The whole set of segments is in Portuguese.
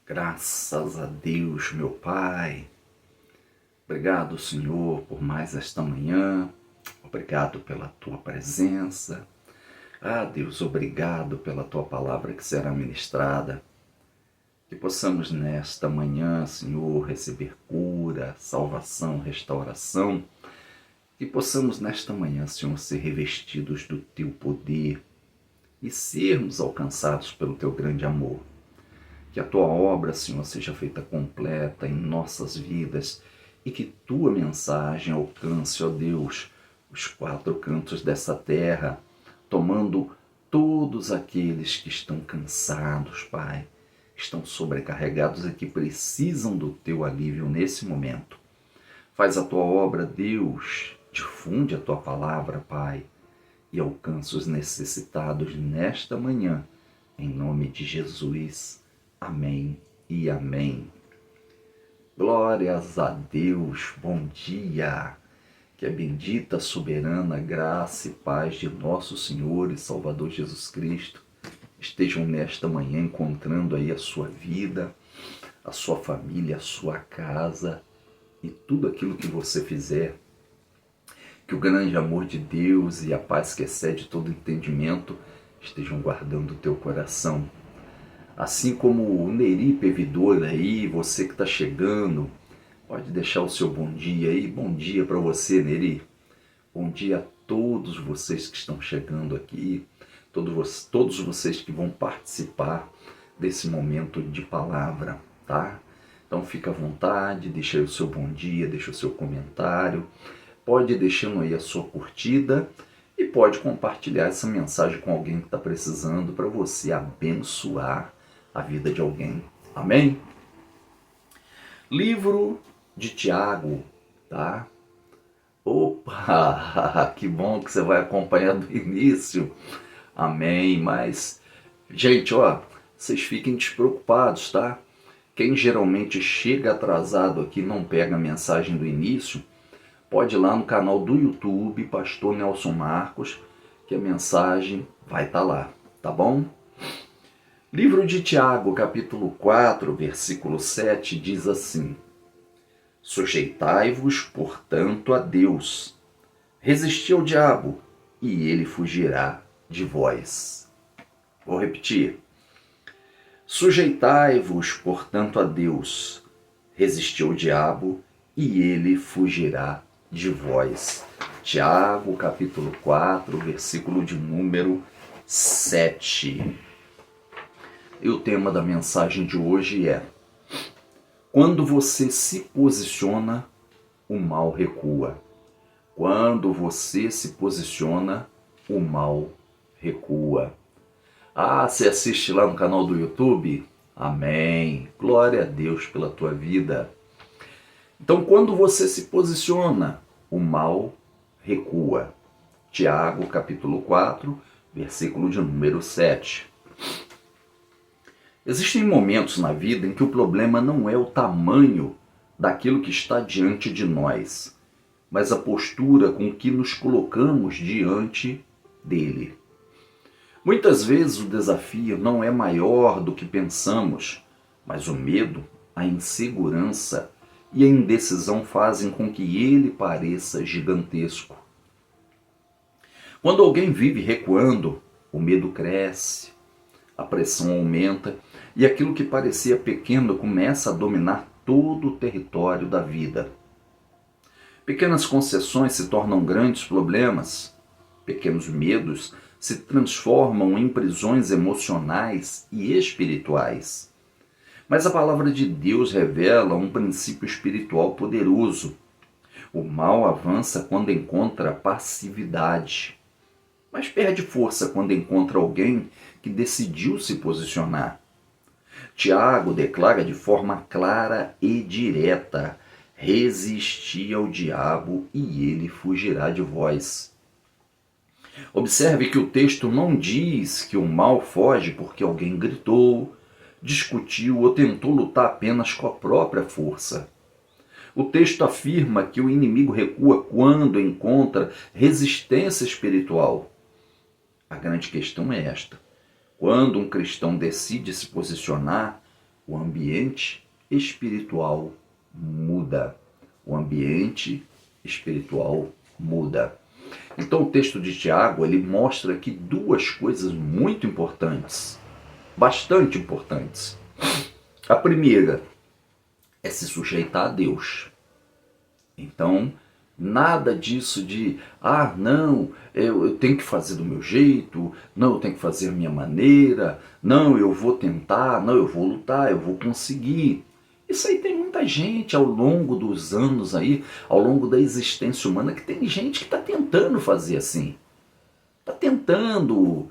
Graças a Deus, meu Pai. Obrigado, Senhor, por mais esta manhã. Obrigado pela Tua presença. Deus, obrigado pela Tua palavra que será ministrada. Que possamos nesta manhã, Senhor, receber cura, salvação, restauração. Que possamos nesta manhã, Senhor, ser revestidos do Teu poder e sermos alcançados pelo Teu grande amor. Que a Tua obra, Senhor, seja feita completa em nossas vidas e que Tua mensagem alcance, ó Deus, os quatro cantos dessa terra, tomando todos aqueles que estão cansados, Pai, estão sobrecarregados e que precisam do Teu alívio nesse momento. Faz a Tua obra, Deus, difunde a Tua palavra, Pai, e alcança os necessitados nesta manhã, em nome de Jesus. Amém e amém. Glórias a Deus, bom dia. Que a bendita, soberana graça e paz de nosso Senhor e Salvador Jesus Cristo estejam nesta manhã encontrando aí a sua vida, a sua família, a sua casa e tudo aquilo que você fizer. Que o grande amor de Deus e a paz que excede todo entendimento estejam guardando o teu coração. Assim como o Neri Pevidor aí, você que está chegando, pode deixar o seu bom dia aí. Bom dia para você, Neri. Bom dia a todos vocês que estão chegando aqui, todos vocês que vão participar desse momento de palavra, tá? Então fica à vontade, deixa aí o seu bom dia, deixa o seu comentário, pode ir deixando aí a sua curtida e pode compartilhar essa mensagem com alguém que está precisando para você abençoar a vida de alguém. Amém? Livro de Tiago, tá? Opa, que bom que você vai acompanhar do início. Amém, mas, gente, vocês fiquem despreocupados, tá? Quem geralmente chega atrasado aqui e não pega a mensagem do início, pode ir lá no canal do YouTube, Pastor Nelson Marcos, que a mensagem vai estar lá, tá bom? Livro de Tiago, capítulo 4, versículo 7, diz assim: Sujeitai-vos, portanto, a Deus. Resisti ao diabo, e ele fugirá de vós. Vou repetir. Sujeitai-vos, portanto, a Deus. Resisti ao diabo, e ele fugirá de vós. Tiago, capítulo 4, versículo de número 7. E o tema da mensagem de hoje é: quando você se posiciona, o mal recua. Quando você se posiciona, o mal recua. Você assiste lá no canal do YouTube? Amém. Glória a Deus pela tua vida. Então, quando você se posiciona, o mal recua. Tiago, capítulo 4, versículo de número 7. Existem momentos na vida em que o problema não é o tamanho daquilo que está diante de nós, mas a postura com que nos colocamos diante dele. Muitas vezes o desafio não é maior do que pensamos, mas o medo, a insegurança e a indecisão fazem com que ele pareça gigantesco. Quando alguém vive recuando, o medo cresce, a pressão aumenta e aquilo que parecia pequeno começa a dominar todo o território da vida. Pequenas concessões se tornam grandes problemas, pequenos medos se transformam em prisões emocionais e espirituais. Mas a palavra de Deus revela um princípio espiritual poderoso. O mal avança quando encontra passividade, mas perde força quando encontra alguém que decidiu se posicionar. Tiago declara de forma clara e direta: resisti ao diabo e ele fugirá de vós. Observe que o texto não diz que o mal foge porque alguém gritou, discutiu ou tentou lutar apenas com a própria força. O texto afirma que o inimigo recua quando encontra resistência espiritual. A grande questão é esta: quando um cristão decide se posicionar, o ambiente espiritual muda. O ambiente espiritual muda. Então o texto de Tiago, ele mostra aqui duas coisas muito importantes, bastante importantes. A primeira é se sujeitar a Deus. Então, nada disso de, não, eu tenho que fazer do meu jeito, não, eu tenho que fazer a minha maneira, não, eu vou tentar, não, eu vou lutar, eu vou conseguir. Isso aí tem muita gente ao longo dos anos aí, ao longo da existência humana, que tem gente que está tentando fazer assim. Está tentando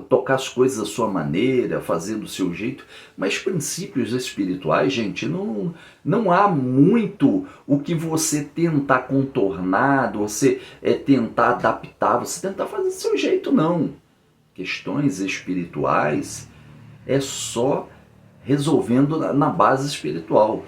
tocar as coisas da sua maneira, fazer do seu jeito, mas princípios espirituais, gente, não há muito o que você tentar contornar, você tentar adaptar, você tentar fazer do seu jeito, não. Questões espirituais é só resolvendo na base espiritual.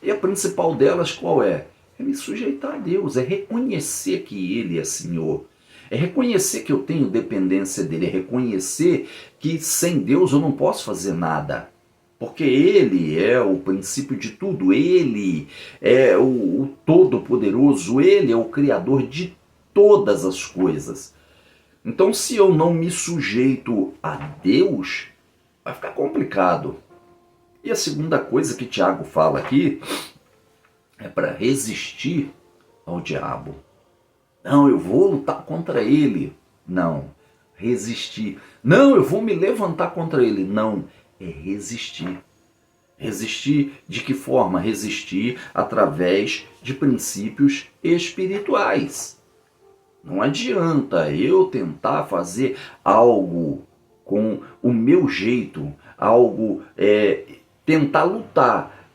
E a principal delas qual é? É me sujeitar a Deus, é reconhecer que Ele é Senhor. É reconhecer que eu tenho dependência dele, é reconhecer que sem Deus eu não posso fazer nada. Porque Ele é o princípio de tudo, Ele é o Todo-Poderoso, Ele é o Criador de todas as coisas. Então, se eu não me sujeito a Deus, vai ficar complicado. E a segunda coisa que Tiago fala aqui é para resistir ao diabo. Não, eu vou lutar contra ele. Não, resistir. Não, eu vou me levantar contra ele. Não, é resistir. Resistir de que forma? Resistir através de princípios espirituais. Não adianta eu tentar fazer algo com o meu jeito, algo, tentar lutar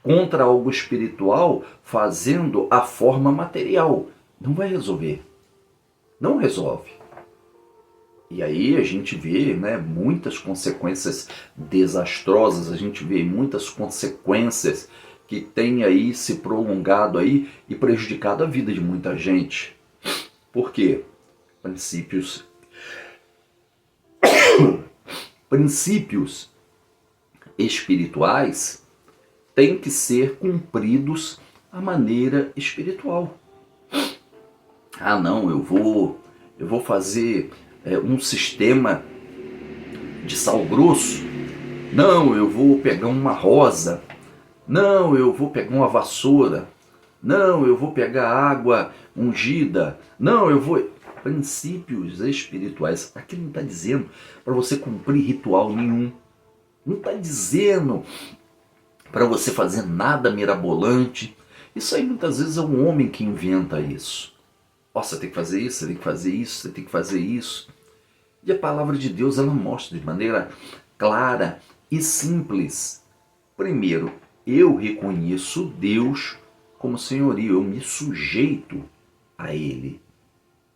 contra algo espiritual fazendo a forma material. Não vai resolver. Não resolve. E aí a gente vê, né, muitas consequências desastrosas, a gente vê muitas consequências que têm aí se prolongado aí e prejudicado a vida de muita gente. Por quê? Princípios espirituais têm que ser cumpridos à maneira espiritual. Não, eu vou fazer um sistema de sal grosso. Não, eu vou pegar uma rosa. Não, eu vou pegar uma vassoura. Não, eu vou pegar água ungida. Não, eu vou... Princípios espirituais. Aqui não está dizendo para você cumprir ritual nenhum. Não está dizendo para você fazer nada mirabolante. Isso aí muitas vezes é um homem que inventa isso. Você tem que fazer isso, você tem que fazer isso, você tem que fazer isso. E a palavra de Deus, ela mostra de maneira clara e simples. Primeiro, eu reconheço Deus como senhorio, eu me sujeito a Ele.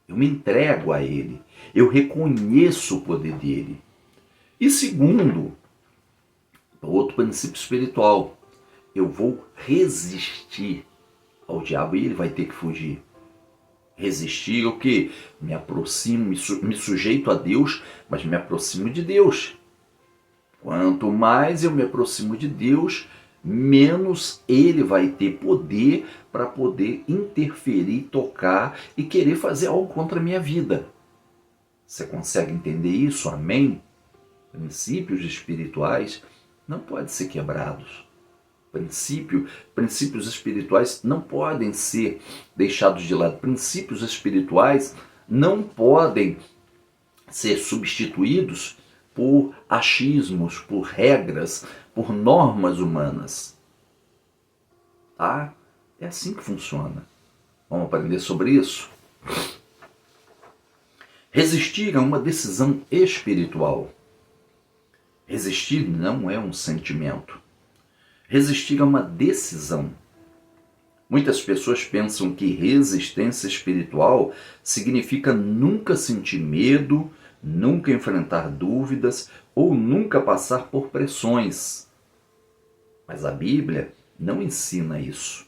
Eu me entrego a Ele. Eu reconheço o poder dEle. E segundo, outro princípio espiritual, eu vou resistir ao diabo e ele vai ter que fugir. Resistir o quê? Me aproximo, me sujeito a Deus, mas me aproximo de Deus. Quanto mais eu me aproximo de Deus, menos Ele vai ter poder para poder interferir, tocar e querer fazer algo contra a minha vida. Você consegue entender isso? Amém? Princípios espirituais não podem ser quebrados. Princípios espirituais não podem ser deixados de lado. Princípios espirituais não podem ser substituídos por achismos, por regras, por normas humanas. Tá? É assim que funciona. Vamos aprender sobre isso? Resistir a uma decisão espiritual. Resistir não é um sentimento. Resistir a uma decisão. Muitas pessoas pensam que resistência espiritual significa nunca sentir medo, nunca enfrentar dúvidas ou nunca passar por pressões. Mas a Bíblia não ensina isso.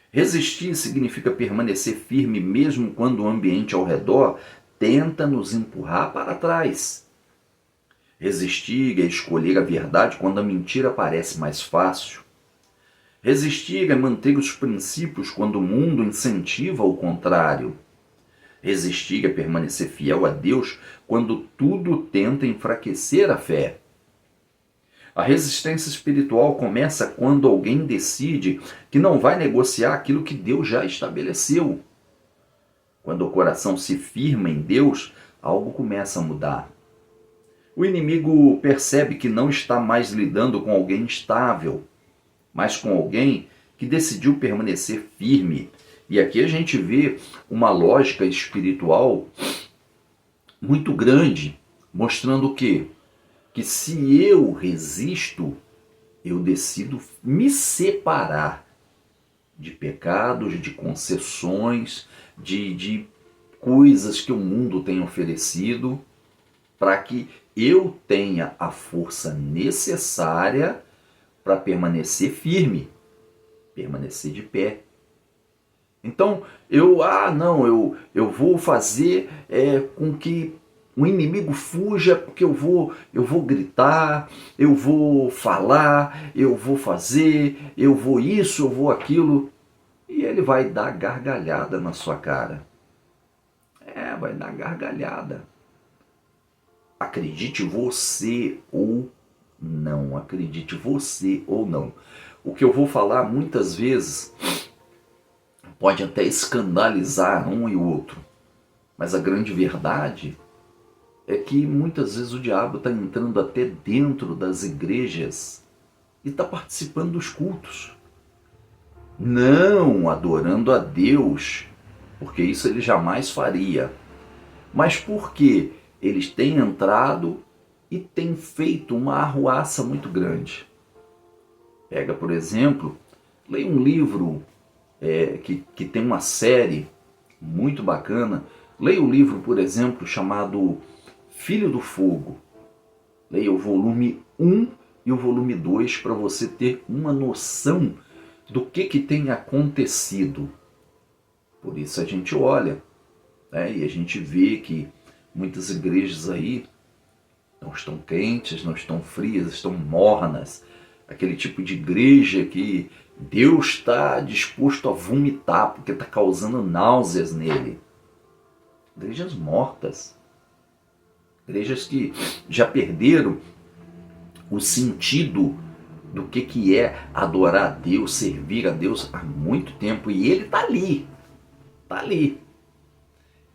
Resistir significa permanecer firme mesmo quando o ambiente ao redor tenta nos empurrar para trás. Resistir é escolher a verdade quando a mentira parece mais fácil. Resistir é manter os princípios quando o mundo incentiva o contrário. Resistir é permanecer fiel a Deus quando tudo tenta enfraquecer a fé. A resistência espiritual começa quando alguém decide que não vai negociar aquilo que Deus já estabeleceu. Quando o coração se firma em Deus, algo começa a mudar. O inimigo percebe que não está mais lidando com alguém instável, mas com alguém que decidiu permanecer firme. E aqui a gente vê uma lógica espiritual muito grande, mostrando o quê? Que se eu resisto, eu decido me separar de pecados, de concessões, de coisas que o mundo tem oferecido, para que eu tenha a força necessária para permanecer firme, permanecer de pé. Então, eu vou fazer com que o inimigo fuja, porque eu vou gritar, eu vou falar, eu vou fazer, eu vou isso, eu vou aquilo. E ele vai dar gargalhada na sua cara. Vai dar gargalhada. Acredite você ou não, acredite você ou não. O que eu vou falar muitas vezes pode até escandalizar um e o outro, mas a grande verdade é que muitas vezes o diabo está entrando até dentro das igrejas e está participando dos cultos. Não adorando a Deus, porque isso ele jamais faria, mas porque eles têm entrado e têm feito uma arruaça muito grande. Pega, por exemplo, leia um livro que tem uma série muito bacana. Leia o livro, por exemplo, chamado Filho do Fogo. Leia o volume 1 e o volume 2 para você ter uma noção do que tem acontecido. Por isso a gente olha, e a gente vê que muitas igrejas aí não estão quentes, não estão frias, estão mornas. Aquele tipo de igreja que Deus está disposto a vomitar porque está causando náuseas nele. Igrejas mortas. Igrejas que já perderam o sentido do que é adorar a Deus, servir a Deus há muito tempo. E ele está ali. Está ali.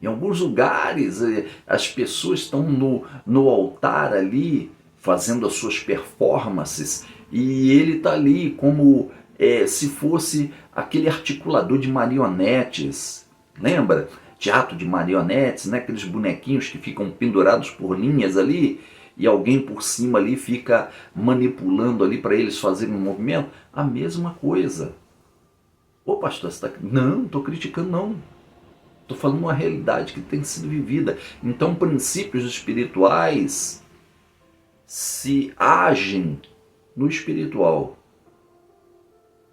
Em alguns lugares, as pessoas estão no altar ali, fazendo as suas performances, e ele está ali como se fosse aquele articulador de marionetes. Lembra? Teatro de marionetes, né? Aqueles bonequinhos que ficam pendurados por linhas ali, e alguém por cima ali fica manipulando ali para eles fazerem um movimento. A mesma coisa. Ô pastor, você está... Não estou criticando não. Estou falando uma realidade que tem sido vivida. Então, princípios espirituais se agem no espiritual.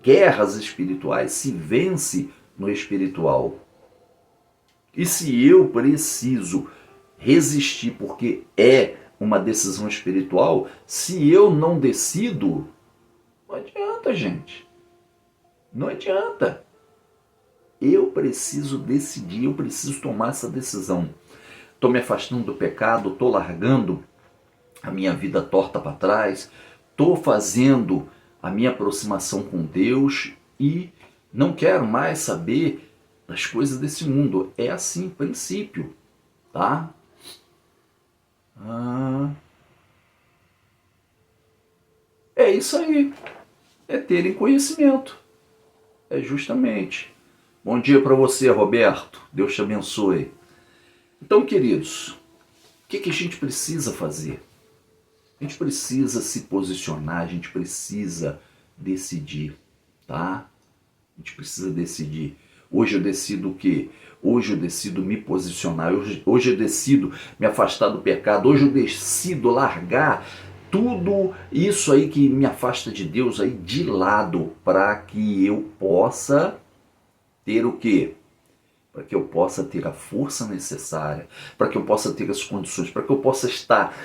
Guerras espirituais se vence no espiritual. E se eu preciso resistir porque é uma decisão espiritual, se eu não decido, não adianta, gente. Não adianta. Eu preciso decidir, eu preciso tomar essa decisão. Estou me afastando do pecado, estou largando a minha vida torta para trás, estou fazendo a minha aproximação com Deus e não quero mais saber das coisas desse mundo. É assim, princípio, tá? É isso aí. É terem conhecimento. É justamente. Bom dia para você, Roberto. Deus te abençoe. Então, queridos, o que a gente precisa fazer? A gente precisa se posicionar, a gente precisa decidir, tá? A gente precisa decidir. Hoje eu decido o quê? Hoje eu decido me posicionar, hoje eu decido me afastar do pecado, hoje eu decido largar tudo isso aí que me afasta de Deus aí de lado, para que eu possa ter o quê? Para que eu possa ter a força necessária, para que eu possa ter as condições, para que eu possa estar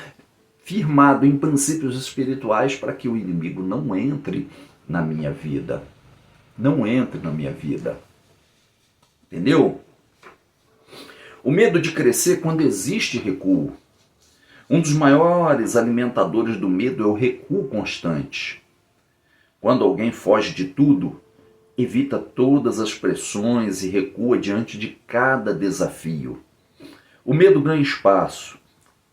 firmado em princípios espirituais para que o inimigo não entre na minha vida. Não entre na minha vida. Entendeu? O medo de crescer quando existe recuo. Um dos maiores alimentadores do medo é o recuo constante. Quando alguém foge de tudo, evita todas as pressões e recua diante de cada desafio. O medo ganha espaço,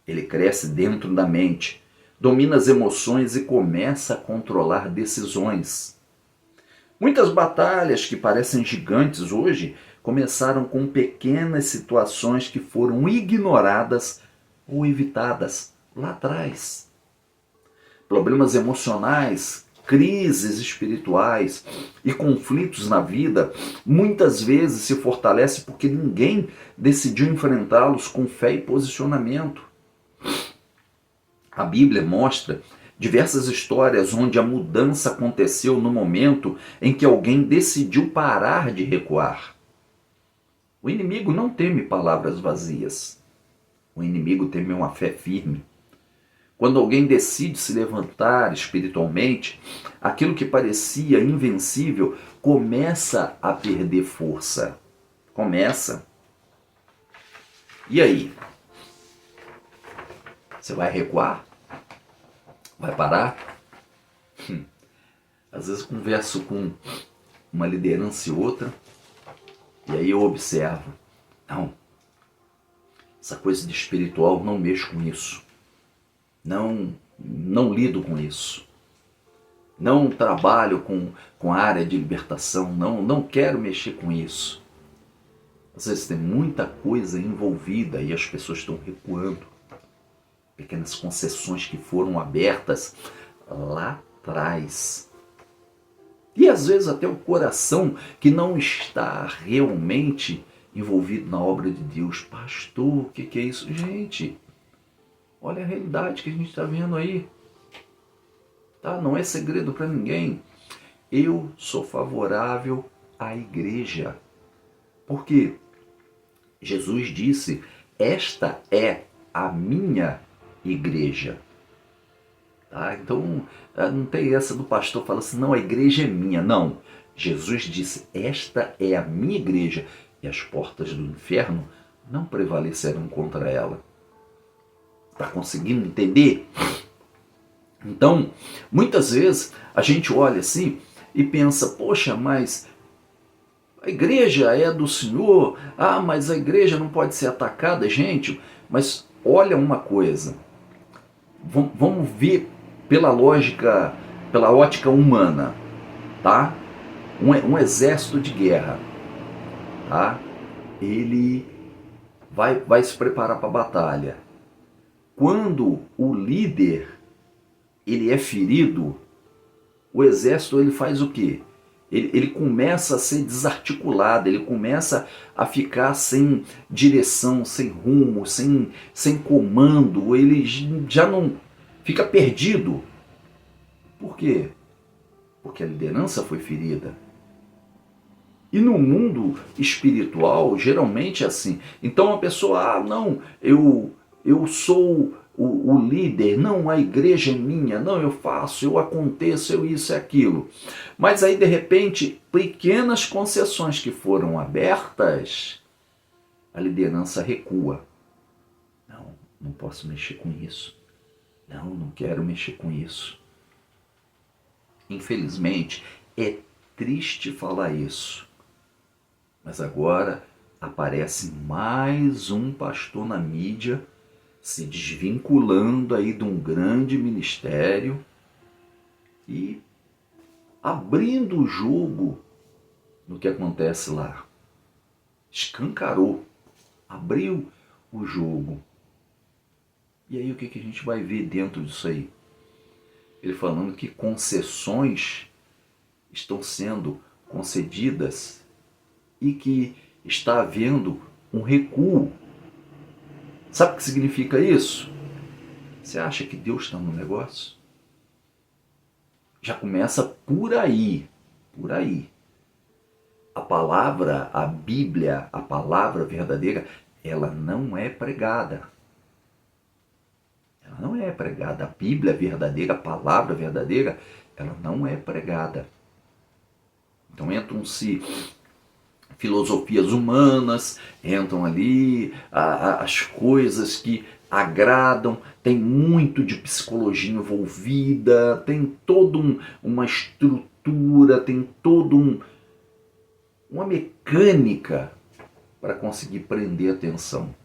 ele cresce dentro da mente, domina as emoções e começa a controlar decisões. Muitas batalhas que parecem gigantes hoje começaram com pequenas situações que foram ignoradas ou evitadas lá atrás. Problemas emocionais, crises espirituais e conflitos na vida muitas vezes se fortalecem porque ninguém decidiu enfrentá-los com fé e posicionamento. A Bíblia mostra diversas histórias onde a mudança aconteceu no momento em que alguém decidiu parar de recuar. O inimigo não teme palavras vazias. O inimigo teme uma fé firme. Quando alguém decide se levantar espiritualmente, aquilo que parecia invencível começa a perder força. Começa. E aí? Você vai recuar? Vai parar? Às vezes converso com uma liderança e outra, e aí eu observo. Não, essa coisa de espiritual, não mexo com isso. Não lido com isso. Não trabalho com a área de libertação. Não quero mexer com isso. Às vezes tem muita coisa envolvida e as pessoas estão recuando. Pequenas concessões que foram abertas lá atrás. E às vezes até o coração que não está realmente envolvido na obra de Deus. Pastor, o que é isso? Gente, olha a realidade que a gente está vendo aí. Tá? Não é segredo para ninguém. Eu sou favorável à igreja. Porque Jesus disse, esta é a minha igreja. Tá? Então, não tem essa do pastor falar assim, não, a igreja é minha. Não. Jesus disse, esta é a minha igreja e as portas do inferno não prevalecerão contra ela. Está conseguindo entender? Então, muitas vezes a gente olha assim e pensa, poxa, mas a igreja é do Senhor, mas a igreja não pode ser atacada, gente. Mas olha uma coisa, vamos ver pela lógica, pela ótica humana, tá? Um exército de guerra, tá? Ele vai se preparar para a batalha. Quando o líder ele é ferido, o exército ele faz o quê? Ele começa a ser desarticulado, ele começa a ficar sem direção, sem rumo, sem comando, ele já não fica perdido. Por quê? Porque a liderança foi ferida. E no mundo espiritual, geralmente é assim. Então a pessoa, não, eu sou o líder, não, a igreja é minha, não, eu faço, eu aconteço, eu isso e aquilo. Mas aí, de repente, pequenas concessões que foram abertas, a liderança recua. Não posso mexer com isso. Não quero mexer com isso. Infelizmente, é triste falar isso. Mas agora aparece mais um pastor na mídia se desvinculando aí de um grande ministério e abrindo o jogo no que acontece lá. Escancarou, abriu o jogo. E aí o que a gente vai ver dentro disso aí? Ele falando que concessões estão sendo concedidas e que está havendo um recuo. Sabe o que significa isso? Você acha que Deus está no negócio? Já começa por aí. Por aí. A palavra, a Bíblia, a palavra verdadeira, ela não é pregada. Ela não é pregada. A Bíblia verdadeira, a palavra verdadeira, ela não é pregada. Então entram-se filosofias humanas, entram ali as coisas que agradam, tem muito de psicologia envolvida, tem toda uma estrutura, tem toda uma mecânica para conseguir prender a atenção.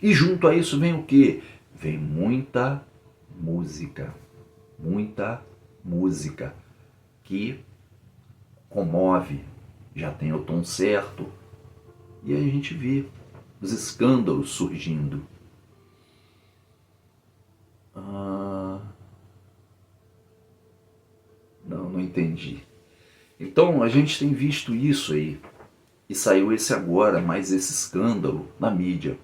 E junto a isso vem o quê? Vem muita música que comove, já tem o tom certo, e aí a gente vê os escândalos surgindo. Não entendi. Então a gente tem visto isso aí, e saiu esse agora, mais esse escândalo na mídia.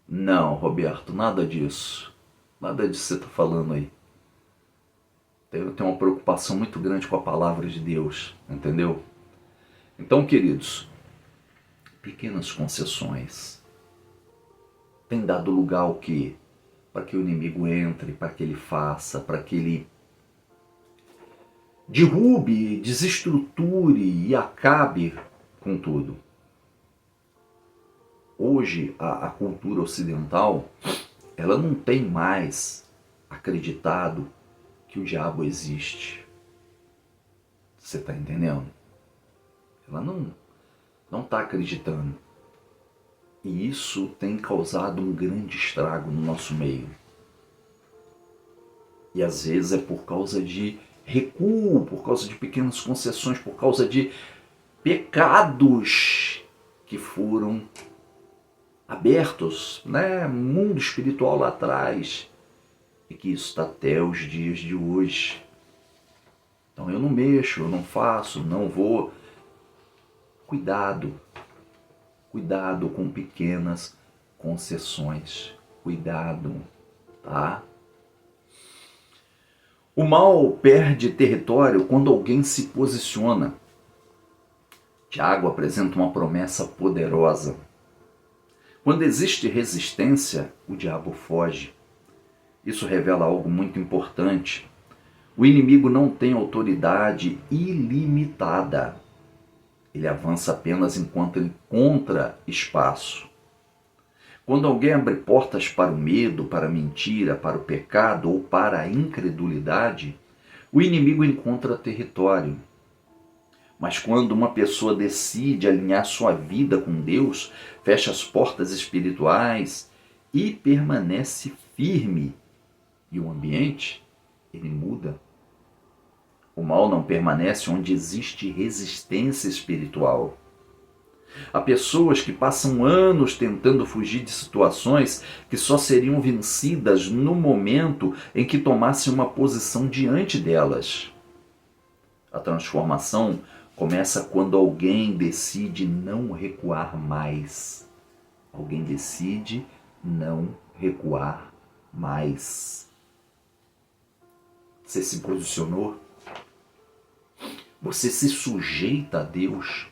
Não, Roberto, nada disso. Nada disso que você está falando aí. Eu tenho uma preocupação muito grande com a palavra de Deus, entendeu? Então, queridos, pequenas concessões têm dado lugar ao quê? Para que o inimigo entre, para que ele faça, para que ele derrube, desestruture e acabe com tudo. Hoje, a cultura ocidental, ela não tem mais acreditado que o diabo existe. Você está entendendo? Ela não está acreditando. E isso tem causado um grande estrago no nosso meio. E às vezes é por causa de recuo, por causa de pequenas concessões, por causa de pecados que foram abertos, né? Mundo espiritual lá atrás. E que isso está até os dias de hoje. Então eu não mexo, eu não faço, não vou. Cuidado com pequenas concessões. Cuidado, tá? O mal perde território quando alguém se posiciona. Tiago apresenta uma promessa poderosa. Quando existe resistência, o diabo foge. Isso revela algo muito importante. O inimigo não tem autoridade ilimitada. Ele avança apenas enquanto ele encontra espaço. Quando alguém abre portas para o medo, para a mentira, para o pecado ou para a incredulidade, o inimigo encontra território. Mas quando uma pessoa decide alinhar sua vida com Deus, fecha as portas espirituais e permanece firme, e o ambiente, ele muda. O mal não permanece onde existe resistência espiritual. Há pessoas que passam anos tentando fugir de situações que só seriam vencidas no momento em que tomassem uma posição diante delas. A transformação começa quando alguém decide não recuar mais. Alguém decide não recuar mais. Você se posicionou? Você se sujeita a Deus?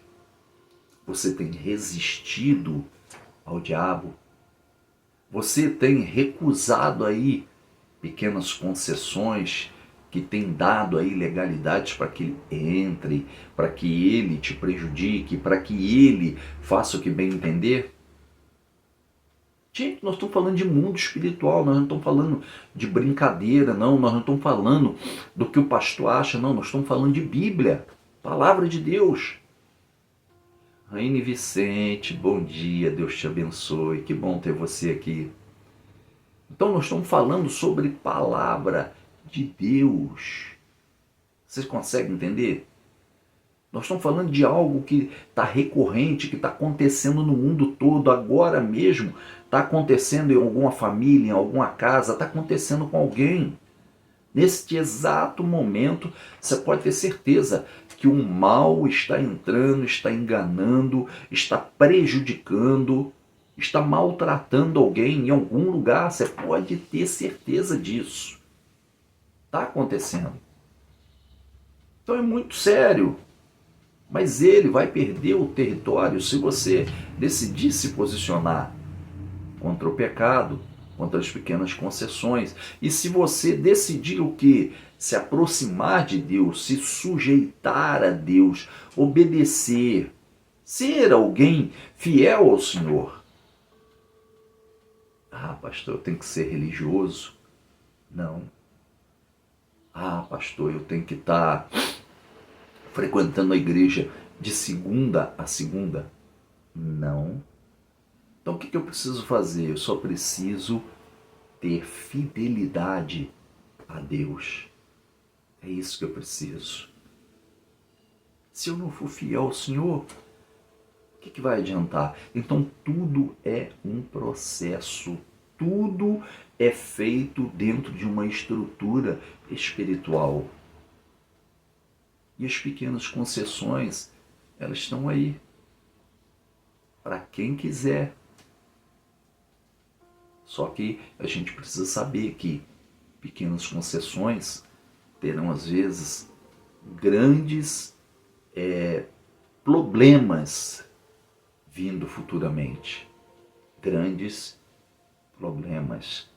Você tem resistido ao diabo? Você tem recusado aí pequenas concessões que tem dado aí legalidades para que ele entre, para que ele te prejudique, para que ele faça o que bem entender? Gente, nós estamos falando de mundo espiritual, nós não estamos falando de brincadeira, não, nós não estamos falando do que o pastor acha, não, nós estamos falando de Bíblia, palavra de Deus. Raine Vicente, bom dia, Deus te abençoe, que bom ter você aqui. Então nós estamos falando sobre palavra de Deus. Vocês conseguem entender? Nós estamos falando de algo que está recorrente, que está acontecendo no mundo todo, agora mesmo. Está acontecendo em alguma família, em alguma casa, está acontecendo com alguém. Neste exato momento, você pode ter certeza que o mal está entrando, está enganando, está prejudicando, está maltratando alguém em algum lugar. Você pode ter certeza disso. Está acontecendo. Então é muito sério. Mas ele vai perder o território se você decidir se posicionar contra o pecado, contra as pequenas concessões. E se você decidir o quê? Se aproximar de Deus, se sujeitar a Deus, obedecer, ser alguém fiel ao Senhor. Ah, pastor, eu tenho que ser religioso? Não. Ah, pastor, eu tenho que estar frequentando a igreja de segunda a segunda? Não. Então o que eu preciso fazer? Eu só preciso ter fidelidade a Deus. É isso que eu preciso. Se eu não for fiel ao Senhor, o que vai adiantar? Então tudo é um processo. Tudo é feito dentro de uma estrutura espiritual. E as pequenas concessões, elas estão aí. Para quem quiser. Só que a gente precisa saber que pequenas concessões terão, às vezes, grandes problemas vindo futuramente. Grandes problemas.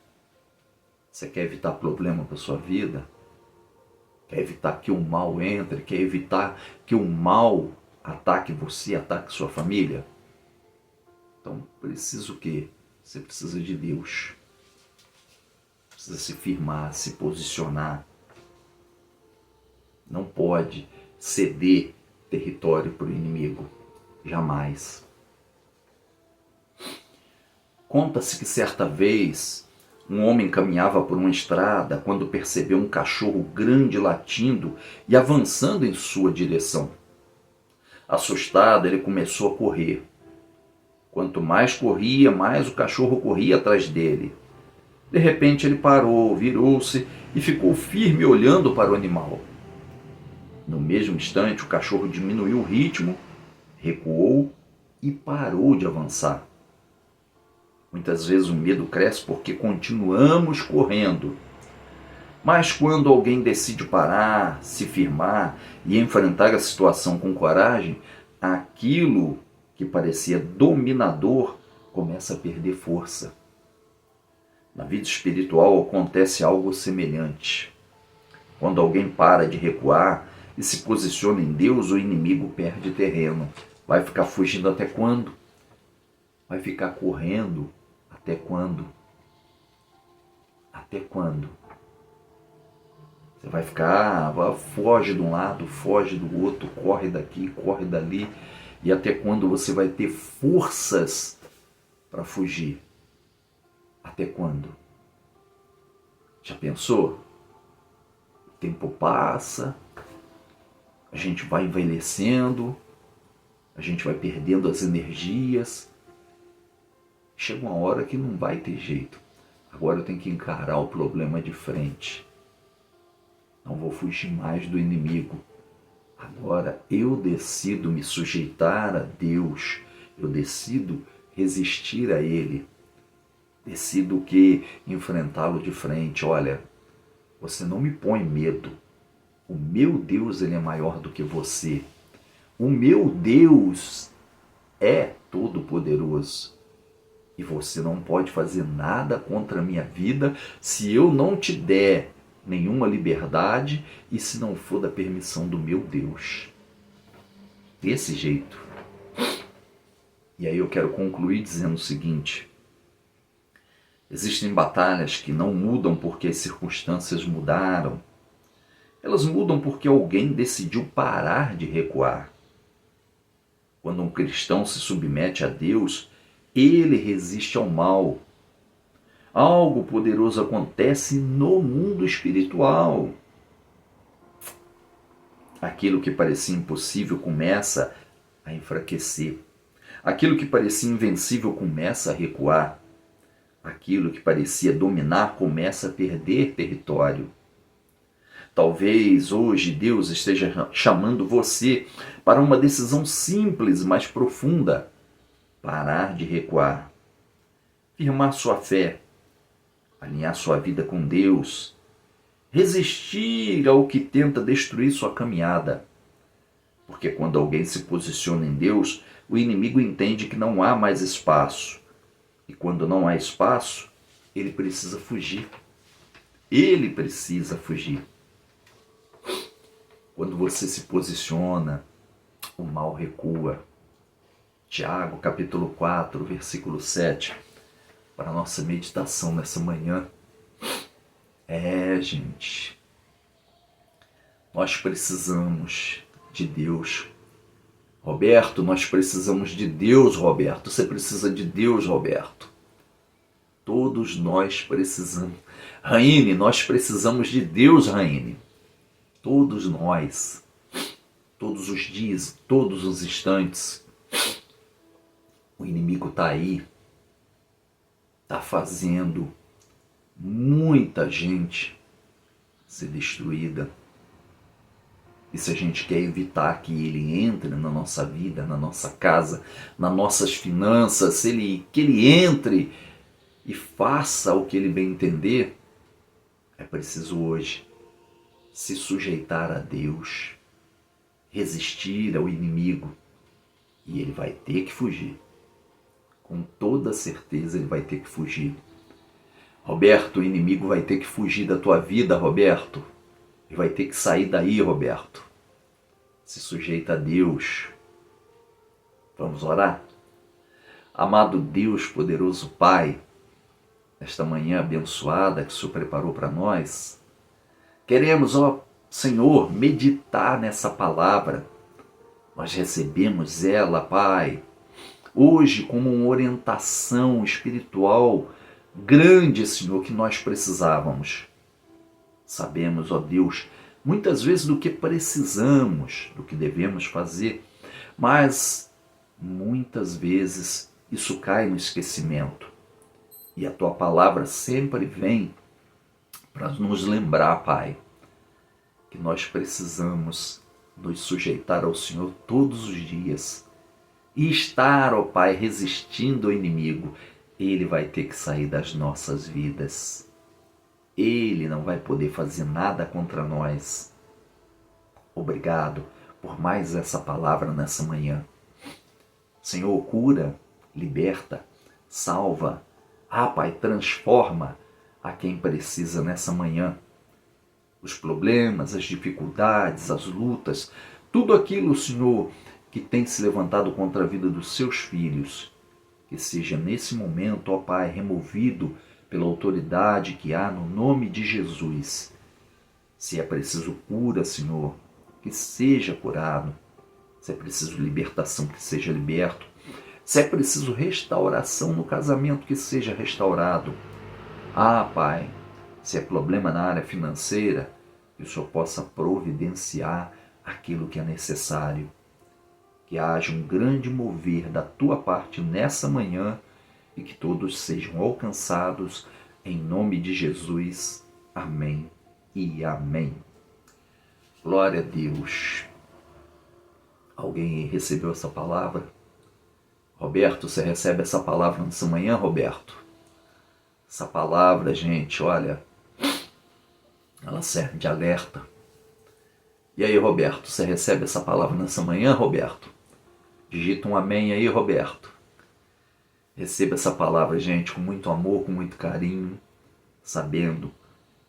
Você quer evitar problema para a sua vida? Quer evitar que o mal entre? Quer evitar que o mal ataque você, ataque sua família? Então, precisa o quê? Você precisa de Deus. Precisa se firmar, se posicionar. Não pode ceder território para o inimigo. Jamais. Conta-se que certa vez um homem caminhava por uma estrada quando percebeu um cachorro grande latindo e avançando em sua direção. Assustado, ele começou a correr. Quanto mais corria, mais o cachorro corria atrás dele. De repente ele parou, virou-se e ficou firme olhando para o animal. No mesmo instante, o cachorro diminuiu o ritmo, recuou e parou de avançar. Muitas vezes o medo cresce porque continuamos correndo. Mas quando alguém decide parar, se firmar e enfrentar a situação com coragem, aquilo que parecia dominador começa a perder força. Na vida espiritual acontece algo semelhante. Quando alguém para de recuar e se posiciona em Deus, o inimigo perde terreno. Vai ficar fugindo até quando? Vai ficar correndo até quando? Até quando? Você vai ficar, foge de um lado, foge do outro, corre daqui, corre dali. E até quando você vai ter forças para fugir? Até quando? Já pensou? O tempo passa, a gente vai envelhecendo, a gente vai perdendo as energias. Chega uma hora que não vai ter jeito. Agora eu tenho que encarar o problema de frente. Não vou fugir mais do inimigo. Agora eu decido me sujeitar a Deus. Eu decido resistir a Ele. Decido que enfrentá-lo de frente. Olha, você não me põe medo. O meu Deus, ele é maior do que você. O meu Deus é todo-poderoso. E você não pode fazer nada contra a minha vida se eu não te der nenhuma liberdade e se não for da permissão do meu Deus. Desse jeito. E aí eu quero concluir dizendo o seguinte: existem batalhas que não mudam porque as circunstâncias mudaram. Elas mudam porque alguém decidiu parar de recuar. Quando um cristão se submete a Deus, ele resiste ao mal. Algo poderoso acontece no mundo espiritual. Aquilo que parecia impossível começa a enfraquecer. Aquilo que parecia invencível começa a recuar. Aquilo que parecia dominar começa a perder território. Talvez hoje Deus esteja chamando você para uma decisão simples, mas profunda. Parar de recuar. Firmar sua fé. Alinhar sua vida com Deus. Resistir ao que tenta destruir sua caminhada. Porque quando alguém se posiciona em Deus, o inimigo entende que não há mais espaço. E quando não há espaço, ele precisa fugir. Ele precisa fugir. Quando você se posiciona, o mal recua. Tiago, capítulo 4, versículo 7, para a nossa meditação nessa manhã. Gente, nós precisamos de Deus. Roberto, nós precisamos de Deus, Roberto. Você precisa de Deus, Roberto. Todos nós precisamos. Raine, nós precisamos de Deus, Raine. Todos nós. Todos os dias, todos os instantes. O inimigo está aí. Está fazendo muita gente ser destruída. E se a gente quer evitar que ele entre na nossa vida, na nossa casa, nas nossas finanças, que ele entre e faça o que ele bem entender, é preciso hoje se sujeitar a Deus, resistir ao inimigo, e ele vai ter que fugir. Com toda certeza ele vai ter que fugir. Roberto, o inimigo vai ter que fugir da tua vida, Roberto. E vai ter que sair daí, Roberto. Se sujeita a Deus. Vamos orar? Amado Deus, poderoso Pai, nesta manhã abençoada que o Senhor preparou para nós, queremos, ó Senhor, meditar nessa palavra. Nós recebemos ela, Pai, hoje como uma orientação espiritual grande, Senhor, que nós precisávamos. Sabemos, ó Deus, muitas vezes do que precisamos, do que devemos fazer, mas muitas vezes isso cai no esquecimento. E a Tua palavra sempre vem para nos lembrar, Pai, que nós precisamos nos sujeitar ao Senhor todos os dias e estar, ó Pai, resistindo ao inimigo. Ele vai ter que sair das nossas vidas. Ele não vai poder fazer nada contra nós. Obrigado por mais essa palavra nessa manhã. Senhor, cura, liberta, salva. Pai, transforma a quem precisa nessa manhã. Os problemas, as dificuldades, as lutas, tudo aquilo, Senhor, que tem se levantado contra a vida dos seus filhos, que seja nesse momento, ó Pai, removido pela autoridade que há no nome de Jesus. Se é preciso cura, Senhor, que seja curado. Se é preciso libertação, que seja liberto. Se é preciso restauração no casamento, que seja restaurado. Pai, se é problema na área financeira, que o Senhor possa providenciar aquilo que é necessário. Que haja um grande mover da Tua parte nessa manhã, e que todos sejam alcançados em nome de Jesus. Amém e amém. Glória a Deus. Alguém recebeu essa palavra? Roberto, você recebe essa palavra nessa manhã, Roberto? Essa palavra, gente, olha, ela serve de alerta. E aí, Roberto, você recebe essa palavra nessa manhã, Roberto? Digita um amém aí, Roberto. Receba essa palavra, gente, com muito amor, com muito carinho, sabendo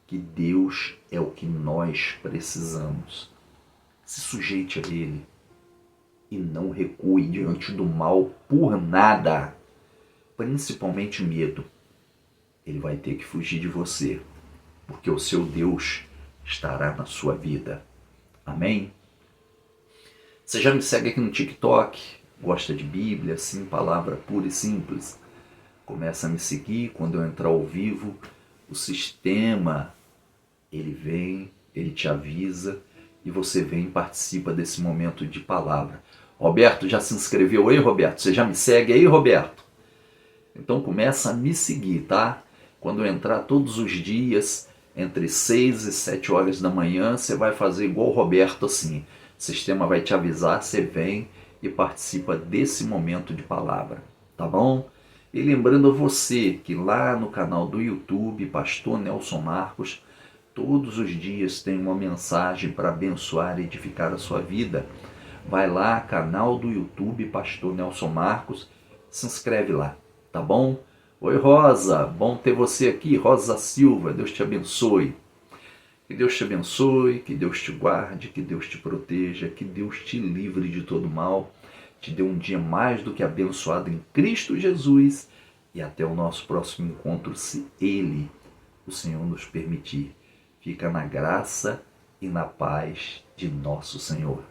que Deus é o que nós precisamos. Se sujeite a Ele e não recue diante do mal por nada, principalmente medo. Ele vai ter que fugir de você, porque o seu Deus estará na sua vida. Amém? Você já me segue aqui no TikTok? Gosta de Bíblia, assim, palavra pura e simples? Começa a me seguir. Quando eu entrar ao vivo, o sistema, ele vem, ele te avisa e você vem e participa desse momento de palavra. Roberto, já se inscreveu aí, Roberto? Você já me segue aí, Roberto? Então começa a me seguir, tá? Quando eu entrar todos os dias, entre 6 e 7 horas da manhã, você vai fazer igual o Roberto, assim. O sistema vai te avisar, você vem e participa desse momento de palavra, tá bom? E lembrando a você que lá no canal do YouTube, Pastor Nelson Marcos, todos os dias tem uma mensagem para abençoar e edificar a sua vida. Vai lá, canal do YouTube, Pastor Nelson Marcos, se inscreve lá, tá bom? Oi, Rosa, bom ter você aqui, Rosa Silva, Deus te abençoe. Que Deus te abençoe, que Deus te guarde, que Deus te proteja, que Deus te livre de todo mal, te dê um dia mais do que abençoado em Cristo Jesus e até o nosso próximo encontro, se Ele, o Senhor, nos permitir. Fica na graça e na paz de nosso Senhor.